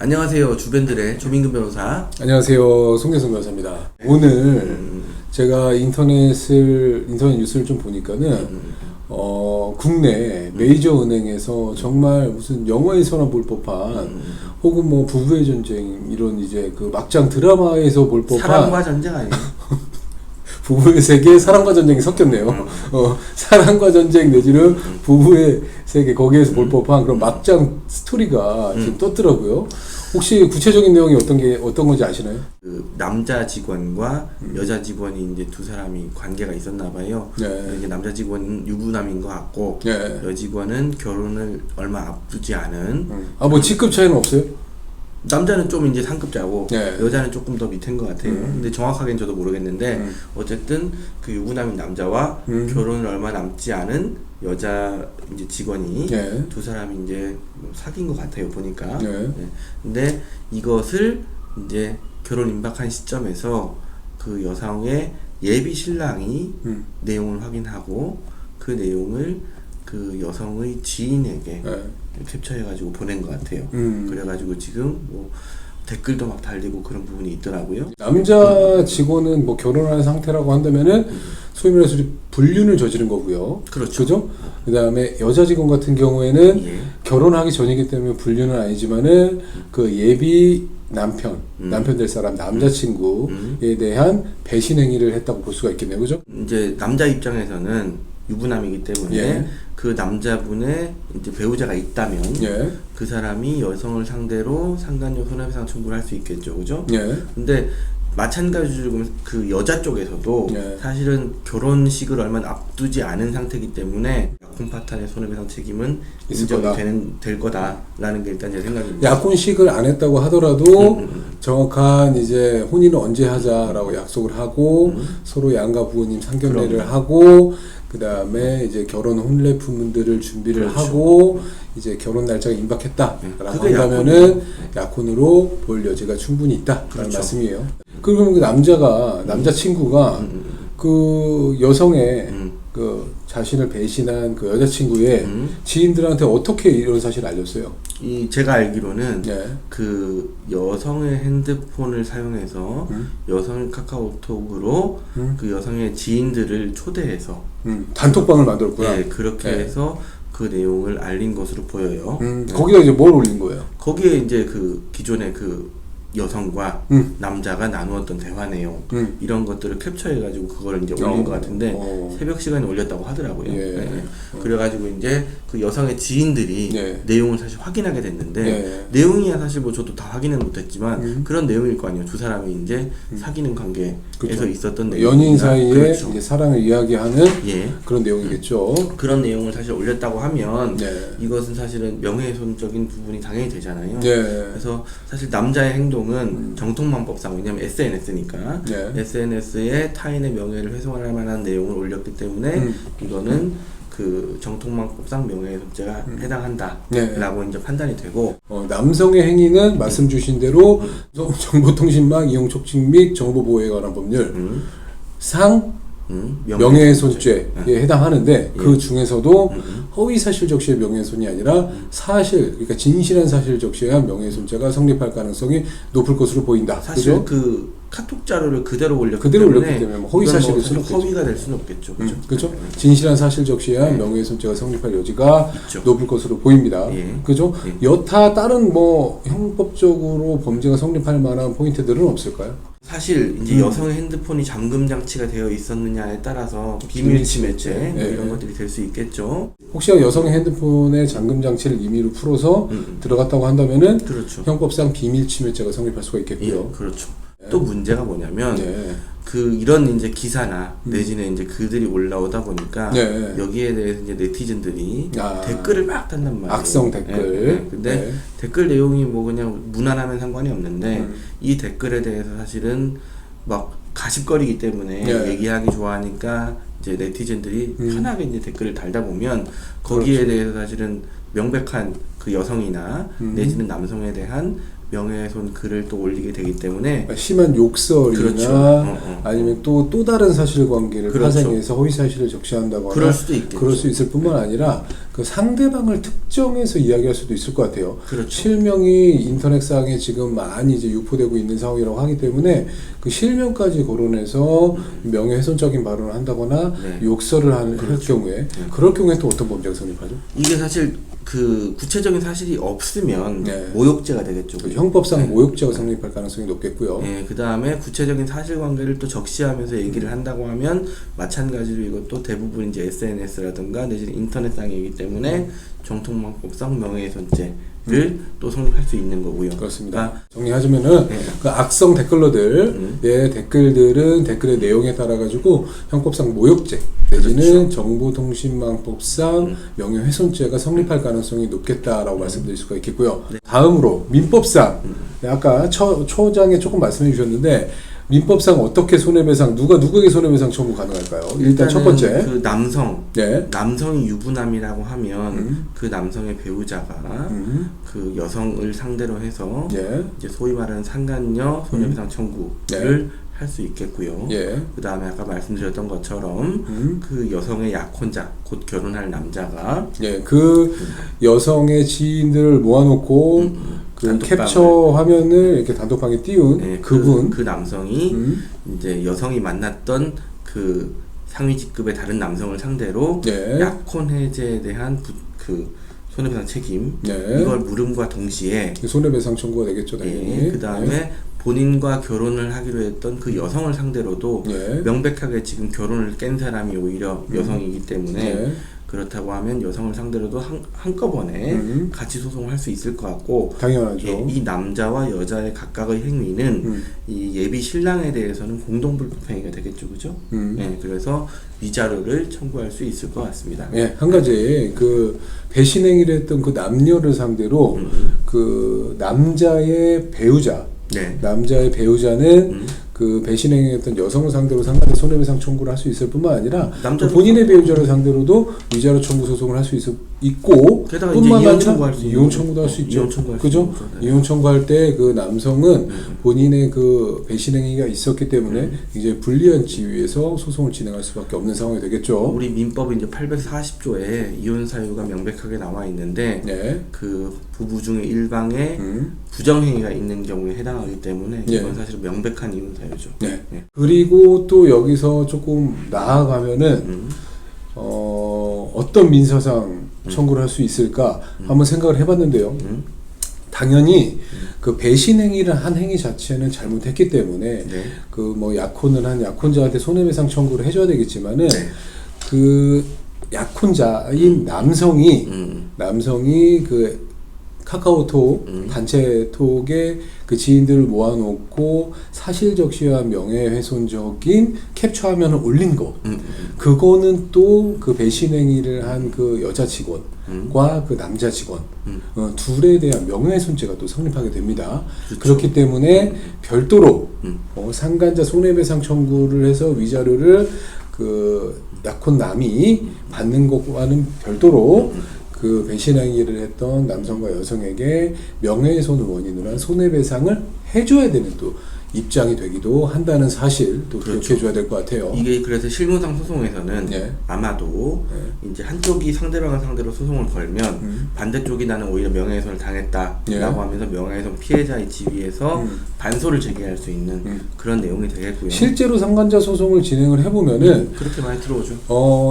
안녕하세요. 주변들의 조민근 변호사. 안녕하세요. 송재성 변호사입니다. 오늘 제가 인터넷 뉴스를 좀 보니까는 국내 메이저 은행에서 정말 무슨 영화에서나 볼 법한 혹은 뭐 부부의 전쟁 이런 이제 그 막장 드라마에서 볼 법한 사랑과 전쟁 아니에요? 부부의 세계, 사랑과 전쟁이 섞였네요. 사랑과 전쟁 내지는 부부의 세계 거기에서 볼 법한 그런 막장 스토리가 지금 떴더라고요. 혹시 구체적인 내용이 어떤 건지 아시나요? 그 남자 직원과 여자 직원이 이제 두 사람이 관계가 있었나 봐요. 네. 이제 남자 직원은 유부남인 것 같고 네. 여 직원은 결혼을 얼마 앞두지 않은. 뭐 직급 차이는 없어요? 남자는 좀 이제 상급자고 네. 여자는 조금 더 밑인 것 같아요. 근데 정확하게는 저도 모르겠는데 어쨌든 그 유부남인 남자와 결혼을 얼마 남지 않은 여자 이제 직원이 네. 두 사람이 이제 사귄 것 같아요 보니까. 네. 네. 근데 이것을 이제 결혼 임박한 시점에서 그 여성의 예비 신랑이 내용을 확인하고 그 내용을 그 여성의 지인에게 네. 캡처해가지고 보낸 것 같아요. 그래가지고 지금 뭐 댓글도 막 달리고 그런 부분이 있더라고요. 남자 직원은 뭐 결혼한 상태라고 한다면은 소위 말해서 불륜을 저지른 거고요. 그렇죠. 그죠? 그 다음에 여자 직원 같은 경우에는 예. 결혼하기 전이기 때문에 불륜은 아니지만은 그 예비 남편 될 사람 남자친구에 대한 배신 행위를 했다고 볼 수가 있겠네요. 그죠? 이제 남자 입장에서는 유부남이기 때문에 예. 그 남자분의 이제 배우자가 있다면 예. 그 사람이 여성을 상대로 상간녀 손해배상 청구를 할 수 있겠죠, 그죠? 예. 근데 마찬가지로 그 여자 쪽에서도 예. 사실은 결혼식을 얼마 앞두지 않은 상태이기 때문에 약혼 파탄의 손해배상 책임은 인정이 될 거다라는 게 일단 제 생각입니다. 약혼식을 안 했다고 하더라도 정확한 이제 혼인을 언제 하자라고 약속을 하고 서로 양가 부모님 상견례를 하고 그 다음에 이제 결혼 혼례품들을 준비를 그렇죠. 하고 이제 결혼 날짜가 임박했다라고 그게 한다면은 약혼으로 볼 여지가 충분히 있다라는 그렇죠. 말씀이에요. 그러면 그 남자친구가 그 여성의 그 자신을 배신한 그 여자친구의 지인들한테 어떻게 이런 사실을 알렸어요? 제가 알기로는 네. 그 여성의 핸드폰을 사용해서 여성의 카카오톡으로 그 여성의 지인들을 초대해서 단톡방을 만들었구나. 네, 그렇게 네. 해서 그 내용을 알린 것으로 보여요. 거기다 이제 뭘 올린 거예요? 거기에 이제 그 기존의 그 여성과 남자가 나누었던 대화 내용 이런 것들을 캡처해가지고 그걸 이제 올린 것 같은데 새벽 시간에 올렸다고 하더라고요. 예. 네. 그래가지고 이제 그 여성의 지인들이 예. 내용을 사실 확인하게 됐는데 예. 내용이야 사실 뭐 저도 다 확인은 못했지만 그런 내용일 거 아니에요. 두 사람이 이제 사귀는 관계에서 그렇죠. 있었던 내용. 연인 사이에 그렇죠. 이제 사랑을 이야기하는 예. 그런 내용이겠죠. 그런 내용을 사실 올렸다고 하면 네. 이것은 사실은 명예훼손적인 부분이 당연히 되잖아요. 네. 그래서 사실 남자의 행동은 정통망법상 왜냐면 SNS니까 네. SNS에 타인의 명예를 훼손할 만한 내용을 올렸기 때문에 이거는 그 정통망법상 명예훼손죄가 해당한다라고 네. 이제 판단이 되고 남성의 행위는 말씀 주신 대로 정보통신망 이용 촉진 및 정보보호에 관한 법률 상 명예훼손죄에 해당하는데 그 중에서도 허위사실적 시의 명예훼손이 아니라 사실 그러니까 진실한 사실적 시에 한 명예훼손죄가 성립할 가능성이 높을 것으로 보인다. 사실 그죠? 그 카톡 자료를 그대로 올렸기 때문에 뭐 허위사실일 뭐 수는 없겠죠. 허위가 될 수는 없겠죠. 그렇죠? 진실한 사실적 시한 명예훼손죄가 성립할 여지가 있죠. 높을 것으로 보입니다. 예. 그죠? 예. 여타 다른 뭐 형법적으로 범죄가 성립할 만한 포인트들은 없을까요? 사실 이제 여성의 핸드폰이 잠금 장치가 되어 있었느냐에 따라서 비밀 침해죄 뭐 이런 것들이 될 수 있겠죠. 혹시 여성의 핸드폰에 잠금 장치를 임의로 풀어서 들어갔다고 한다면은 그렇죠. 형법상 비밀 침해죄가 성립할 수가 있겠고요. 예, 그렇죠. 또 문제가 뭐냐면 네. 그 이런 이제 기사나 내지는 이제 글들이 올라오다 보니까 네. 여기에 대해서 이제 네티즌들이 댓글을 막 단단 말이에요. 악성 댓글. 네. 근데 댓글 내용이 뭐 그냥 무난하면 상관이 없는데 이 댓글에 대해서 사실은 막 가십거리기 때문에 얘기하기 좋아하니까 이제 네티즌들이 편하게 이제 댓글을 달다 보면 거기에 대해서 사실은 명백한 그 여성이나 내지는 남성에 대한 명예훼손 글을 또 올리게 되기 때문에 심한 욕설이나 그렇죠. 아니면 또 다른 사실관계를 그렇죠. 파생해서 허위 사실을 적시한다거나 그럴 수도 있겠죠. 그럴 수 있을 뿐만 아니라 그 상대방을 특정해서 이야기할 수도 있을 것 같아요. 그렇죠. 실명이 인터넷상에 지금 많이 이제 유포되고 있는 상황이라고 하기 때문에 그 실명까지 거론해서 명예훼손적인 발언을 한다거나 네. 욕설을 할 그렇죠. 경우에 그럴 경우에 또 어떤 범죄가 성립하죠? 이게 사실 그 구체적인 사실이 없으면 네. 모욕죄가 되겠죠. 그 형법상 네. 모욕죄가 성립할 가능성이 높겠고요. 네, 그 다음에 구체적인 사실관계를 또 적시하면서 얘기를 한다고 하면 마찬가지로 이것도 대부분 이제 SNS라든가 내지는 인터넷상이기 때문에 정통망법상 명예훼손죄를 또 성립할 수 있는 거고요. 그렇습니다. 그러니까 정리하자면은 네. 그 악성 댓글러들의 댓글들은 댓글의 내용에 따라 가지고 형법상 모욕죄 내지는 그렇죠. 정보통신망법상 명예훼손죄가 성립할 가능성이 높겠다라고 말씀드릴 수가 있겠고요. 다음으로 민법상 아까 초장에 조금 말씀해 주셨는데 민법상 어떻게 손해배상 누가 누구에게 손해배상 청구 가능할까요? 일단 첫 번째 그 남성 네. 남성이 유부남이라고 하면 그 남성의 배우자가 그 여성을 상대로 해서 예. 이제 소위 말하는 상간녀 손해배상 청구를 할 수 있겠고요. 예. 그 다음에 아까 말씀드렸던 것처럼 그 여성의 약혼자 곧 결혼할 남자가 예, 그 여성의 지인들을 모아놓고 그 단톡방을. 캡처 화면을 이렇게 단톡방에 띄운 네, 그분 그 남성이 이제 여성이 만났던 그 상위 직급의 다른 남성을 상대로 네. 약혼 해제에 대한 그 손해배상 책임 네. 이걸 물음과 동시에 손해배상 청구가 되겠죠, 당연히. 그 다음에 본인과 결혼을 하기로 했던 그 여성을 상대로도 네. 명백하게 지금 결혼을 깬 사람이 오히려 여성이기 때문에 네. 그렇다고 하면 여성을 상대로도 한꺼번에 같이 소송을 할 수 있을 것 같고 당연하죠. 이 남자와 여자의 각각의 행위는 이 예비 신랑에 대해서는 공동불법행위가 되겠죠, 그죠? 네, 그래서 위자료를 청구할 수 있을 것 같습니다. 예, 한 가지 그 배신행위를 했던 그 남녀를 상대로 그 남자의 배우자 네. 남자의 배우자는 그 배신행위했던 여성을 상대로 상간의 손해배상 청구를 할 수 있을 뿐만 아니라 또 본인의 배우자를 상대로도 위자료 청구 소송을 할 수 있고 게다가 뿐만 이제 이혼 아니라 청구할 수 이혼 청구도 할 수 있죠. 이혼 청구할 수 그죠? 있는 거죠. 네. 이혼 청구할 때 그 남성은 본인의 그 배신행위가 있었기 때문에 이제 불리한 지위에서 소송을 진행할 수밖에 없는 상황이 되겠죠. 우리 민법 이제 840조에 이혼 사유가 명백하게 나와 있는데 네. 그 부부 중에 일방에 부정행위가 있는 경우에 해당하기 때문에 예. 이건 사실 명백한 이혼 사유죠. 네. 네. 그리고 또 여기서 조금 나아가면은 어떤 민사상 청구를 할 수 있을까 한번 생각을 해봤는데요. 당연히 그 배신 행위를 한 행위 자체는 잘못했기 때문에 네. 그 뭐 약혼을 한 약혼자한테 손해배상 청구를 해줘야 되겠지만은 네. 그 약혼자인 남성이 그 카카오톡 단체톡에 그 지인들을 모아놓고 사실적시한 명예훼손적인 캡처 화면을 올린 거 그거는 또 그 배신행위를 한 그 여자 직원과 그 남자 직원 둘에 대한 명예훼손죄가 또 성립하게 됩니다. 그렇죠. 그렇기 때문에 별도로 상간자 손해배상 청구를 해서 위자료를 그 약혼남이 받는 것과는 별도로 그 배신행위를 했던 남성과 여성에게 명예훼손을 원인으로 한 손해배상을 해줘야 되는 또 입장이 되기도 한다는 사실 또 그렇죠. 기억해줘야 될 것 같아요. 이게 그래서 실무상 소송에서는 네. 아마도 이제 한쪽이 상대방을 상대로 소송을 걸면 반대쪽이 나는 오히려 명예훼손을 당했다라고 네. 하면서 명예훼손 피해자의 지위에서 반소를 제기할 수 있는 그런 내용이 되겠고요. 실제로 상간자 소송을 진행을 해보면은 그렇게 많이 들어오죠.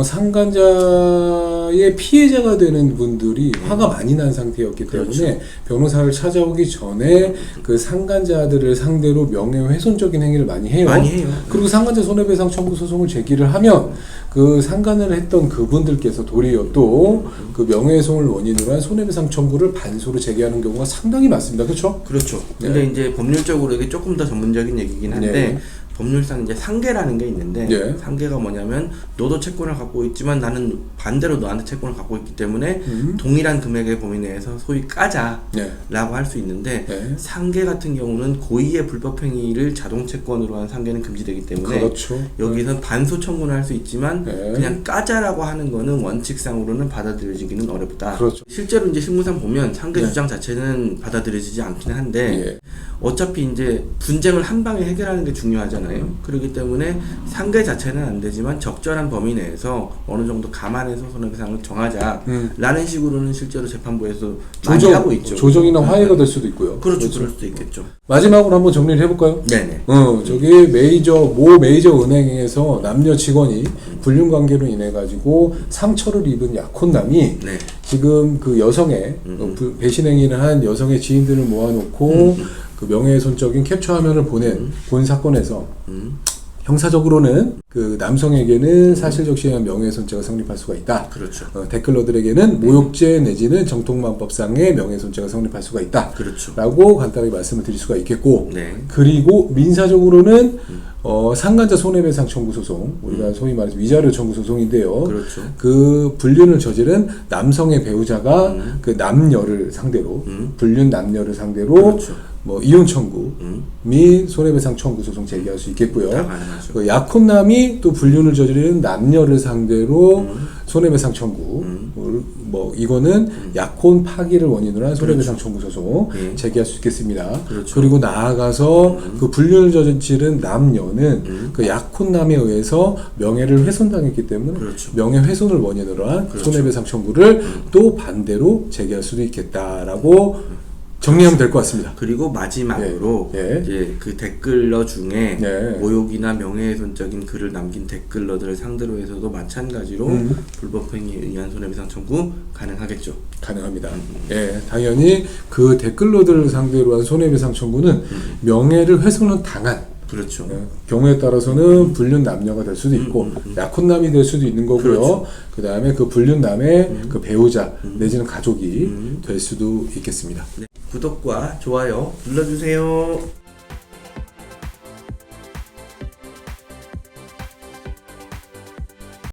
상간자의 피해자가 되는 분들이 화가 많이 난 상태였기 때문에 그렇죠. 변호사를 찾아오기 전에 그 상간자들을 상대로 명예훼손적인 행위를 많이 해요. 많이 해요. 그리고 상간자 손해배상 청구 소송을 제기를 하면 그 상간을 했던 그분들께서 도리어 또 그 명예훼손을 원인으로 한 손해배상 청구를 반소로 제기하는 경우가 상당히 많습니다. 그렇죠? 그렇죠. 근데 네. 이제 법률적으로 이게 조금 더 전문적인 얘기긴 한데 네. 법률상 이제 상계라는 게 있는데 네. 상계가 뭐냐면 너도 채권을 갖고 있지만 나는 반대로 너한테 채권을 갖고 있기 때문에 동일한 금액의 범위 내에서 소위 까자라고 네. 할 수 있는데 네. 상계 같은 경우는 고의의 불법행위를 자동채권으로 한 상계는 금지되기 때문에 그렇죠. 여기선 반소 청구는 할 수 있지만 네. 그냥 까자라고 하는 거는 원칙상으로는 받아들여지기는 어렵다. 그렇죠. 실제로 이제 실무상 보면 상계 네. 주장 자체는 받아들여지지 않긴 한데 예. 어차피 이제 분쟁을 한 방에 해결하는 게 중요하잖아요. 그렇기 때문에 상계 자체는 안 되지만 적절한 범위 내에서 어느 정도 감안해서 손해배상을 정하자라는 식으로는 실제로 재판부에서 많이 하고 있죠. 조정이나 화해가 될 수도 있고요. 그렇죠. 그럴 수도 있겠죠. 마지막으로 한번 정리를 해볼까요? 네네. 저기 모 메이저 은행에서 남녀 직원이 불륜 관계로 인해 가지고 상처를 입은 약혼남이 네. 지금 그 여성의 배신 행위를 한 여성의 지인들을 모아놓고 그 명예훼손적인 캡처 화면을 본 사건에서 형사적으로는 그 남성에게는 사실적시에 의한 명예훼손죄가 성립할 수가 있다. 그렇죠. 댓글러들에게는 모욕죄 내지는 정통만법상의 명예훼손죄가 성립할 수가 있다. 그렇죠. 라고 간단하게 말씀을 드릴 수가 있겠고, 네. 그리고 민사적으로는 상간자 손해배상 청구 소송, 우리가 소위 말해서 위자료 청구 소송인데요. 그렇죠. 그 불륜을 저지른 남성의 배우자가 그 남녀를 상대로 불륜 남녀를 상대로 그렇죠. 뭐 이혼 청구 및 손해배상 청구 소송 제기할 수 있겠고요. 다 가능하죠. 그 약혼남이 또 불륜을 저지르는 남녀를 상대로 손해배상 청구, 뭐 이거는 약혼 파기를 원인으로 한 손해배상 청구 소송 제기할 수 있겠습니다. 그렇죠. 그리고 나아가서 그 불륜을 저지른 남녀는 그 약혼남에 의해서 명예를 훼손당했기 때문에 그렇죠. 명예훼손을 원인으로 한 그렇죠. 손해배상 청구를 또 반대로 제기할 수도 있겠다라고 정리하면 될 것 같습니다. 그리고 마지막으로 예. 이제 그 댓글러 중에 예. 모욕이나 명예훼손적인 글을 남긴 댓글러들을 상대로 해서도 마찬가지로 불법 행위에 의한 손해배상 청구 가능하겠죠. 가능합니다. 예, 당연히 그 댓글러들을 상대로 한 손해배상 청구는 명예를 훼손을 당한 그렇죠. 경우에 따라서는 불륜 남녀가 될 수도 있고 약혼남이 될 수도 있는 거고요. 그렇죠. 그 다음에 그 불륜 남의 그 배우자 내지는 가족이 될 수도 있겠습니다. 네. 구독과 좋아요 눌러주세요.